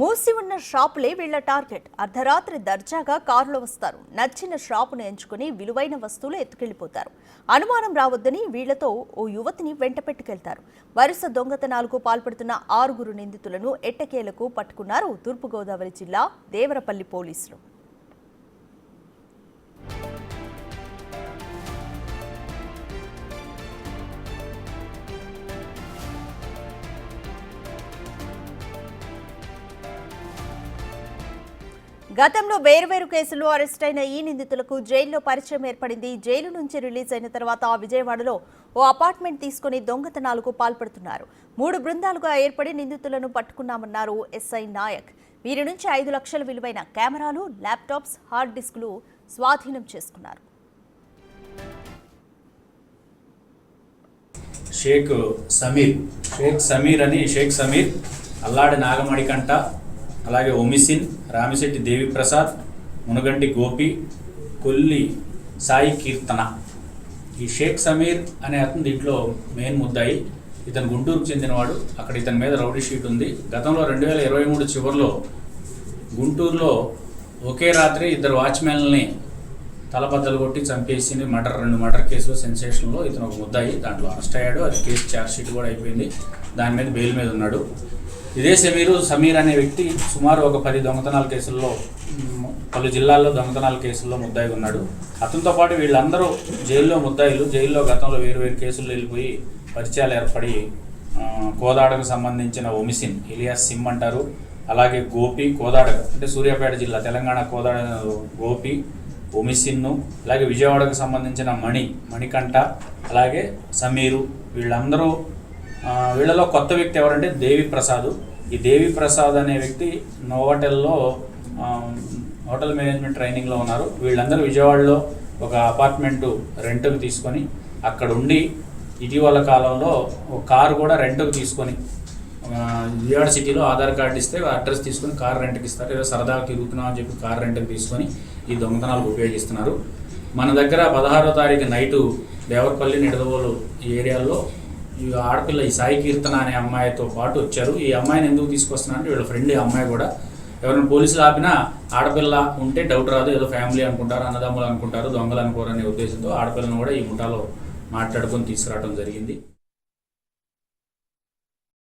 మూసి ఉన్న షాపులే వీళ్ల టార్గెట్. అర్ధరాత్రి దర్జాగా కారులో వస్తారు. నచ్చిన షాపును ఎంచుకుని విలువైన వస్తువులు ఎత్తుకెళ్లిపోతారు. అనుమానం రావద్దని వీళ్లతో ఓ యువతిని వెంట పెట్టుకెళ్తారు. వరుస దొంగతనాలకు పాల్పడుతున్న 6 నిందితులను ఎట్టకేలకు పట్టుకున్నారు తూర్పుగోదావరి జిల్లా దేవరపల్లి పోలీసులు. గతంలో వేర్వేరు కేసుల్లో అరెస్ట్ అయిన ఈ నిందితులకు జైల్లో పరిచయం ఏర్పడింది. జైలు నుంచి రిలీజ్ అయిన తర్వాత విజయవాడలో ఓ అపార్ట్మెంట్ తీసుకుని దొంగతనాలకు పాల్పడుతున్నారు. 3 బృందాలుగా ఏర్పడి నిందితులను పట్టుకున్నామన్నారు ఎస్ఐ నాయక్. వీరి నుంచి 5 లక్షల విలువైన కెమెరాలు, ల్యాప్టాప్స్, హార్డ్ డిస్కులు స్వాధీనం చేసుకున్నారు. షేక్ సమీర్, అల్లాడి నాగమణికంట, అలాగే ఒమిసిన్, రామిశెట్టి దేవిప్రసాద్, మునగంటి గోపి, కొల్లి సాయి కీర్తన. ఈ షేక్ సమీర్ అనే అతను దీంట్లో మెయిన్ ముద్దాయి. ఇతను గుంటూరుకు చెందినవాడు. అక్కడ ఇతని మీద రౌడీ షీట్ ఉంది. గతంలో 2023 చివరిలో గుంటూరులో ఒకే రాత్రి 2 వాచ్మెన్లని తలబద్దలు కొట్టి చంపేసి 2 మర్డర్ కేసులో సెన్సేషన్లో ఇతను ఒక ముద్దాయి. దాంట్లో అరెస్ట్ అయ్యాడు. అది కేసు ఛార్జ్ షీట్ కూడా అయిపోయింది. దాని మీద బెయిల్ మీద ఉన్నాడు. ఇదే సమీర్ అనే వ్యక్తి సుమారు ఒక 10 దొంగతనాల కేసుల్లో, పలు జిల్లాల్లో దొంగతనాల కేసుల్లో ముద్దాయి ఉన్నాడు. అతనితో పాటు వీళ్ళందరూ జైల్లో ముద్దాయిలు. జైల్లో గతంలో వేరు కేసుల్లో వెళ్ళిపోయి పరిచయాలు ఏర్పడి కోదాడకు సంబంధించిన ఒమిసిన్ ఇలియాస్ సిమ్ అంటారు, అలాగే గోపి, కోదాడక అంటే సూర్యాపేట జిల్లా తెలంగాణ కోదాడ గోపి, ఒమిసిన్ను, అలాగే విజయవాడకు సంబంధించిన మణికంఠ, అలాగే సమీరు. వీళ్ళందరూ వీళ్ళలో కొత్త వ్యక్తి ఎవరంటే దేవిప్రసాద్. ఈ దేవిప్రసాద్ అనే వ్యక్తి నోవాటెల్లో హోటల్ మేనేజ్మెంట్ ట్రైనింగ్లో ఉన్నారు. వీళ్ళందరూ విజయవాడలో ఒక అపార్ట్మెంటు రెంట్కి తీసుకొని అక్కడ ఉండి ఇటీవల కాలంలో ఒక కారు కూడా రెంట్కి తీసుకొని విజయవాడ సిటీలో ఆధార్ కార్డు ఇస్తే అడ్రస్ తీసుకొని కారు రెంట్కి ఇస్తారు. ఏదో సరదాగా తిరుగుతున్నాం అని చెప్పి కారు రెంట్కి తీసుకొని ఈ దొంగతనాలకు ఉపయోగిస్తున్నారు. మన దగ్గర 16వ తారీఖు నైటు దేవరపల్లి, నిడదవోలు ఈ ఏరియాల్లో ఈ ఆడపిల్ల ఈ సాయి కీర్తన అనే అమ్మాయితో పాటు వచ్చారు. ఈ అమ్మాయిని ఎందుకు తీసుకొస్తున్నారంటే వీళ్ళ ఫ్రెండ్ ఈ అమ్మాయి కూడా. ఎవరైనా పోలీసులు ఆపినా ఆడపిల్ల ఉంటే డౌట్ రాదు, ఏదో ఫ్యామిలీ అనుకుంటారు, అన్నదమ్ములు అనుకుంటారు, దొంగలు అనుకోరనే ఉద్దేశంతో ఆడపిల్లను కూడా ఈ ముఠాలో మాట్లాడుకొని తీసుకురావడం జరిగింది.